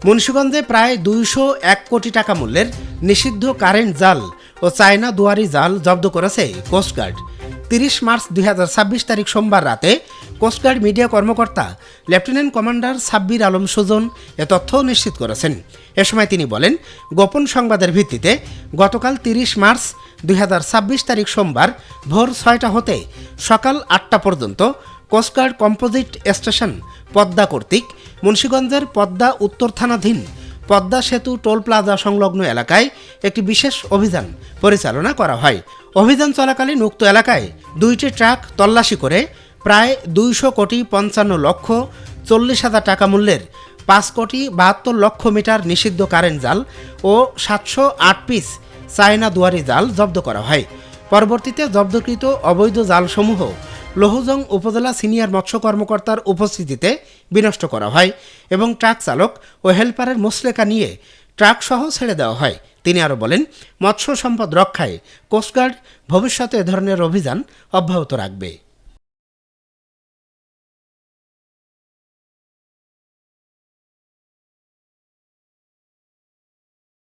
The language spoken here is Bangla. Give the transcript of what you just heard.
মুন্সিগঞ্জে প্রায় 201 কোটি টাকা মূল্যের নিষিদ্ধ কারেন্ট জাল ও চায়না দুয়ারি জাল জব্দ করেছে কোস্টগার্ড। 30 মার্চ 2026 তারিখ সোমবার রাতে কোস্টগার্ড মিডিয়া কর্মকর্তা লেফটেন্যান্ট কমান্ডার সাব্বির আলম সুজন এ তথ্য নিশ্চিত করেছেন। এ সময় তিনি বলেন, গোপন সংবাদের ভিত্তিতে গতকাল 30 মার্চ 2026 তারিখ সোমবার ভোর 6টা হতে সকাল 8টা পর্যন্ত কোস্টগার্ড কম্পোজিট স্টেশন পদ্মা কর্তৃক মুন্সিগঞ্জের পদ্মা উত্তর থানাধীন পদ্মা সেতু টোল প্লাজা সংলগ্ন এলাকায় একটি বিশেষ অভিযান পরিচালনা করা হয়। অভিযান চলাকালীন উক্ত এলাকায় 2টি ট্রাক তল্লাশি করে প্রায় 200,55,40,000 টাকা মূল্যের 5,72,00,000 মিটার নিষিদ্ধ কারেন্ট জাল ও 708 পিস চায়না দুয়ারি জাল জব্দ করা হয়। পরবর্তীতে জব্দকৃত অবৈধ জালসমূহ লৌহজং উপজেলা সিনিয়র মৎস্য কর্মকর্তার উপস্থিতিতে বিনষ্ট করা হয় এবং ট্রাক চালক ও হেলপারের মুচলেকা নিয়ে ট্রাক সহ ছেড়ে দেওয়া হয়। তিনি আরও বলেন, মৎস্য সম্পদ রক্ষায় কোস্টগার্ড ভবিষ্যতে এ ধরনের অভিযান অব্যাহত রাখবে।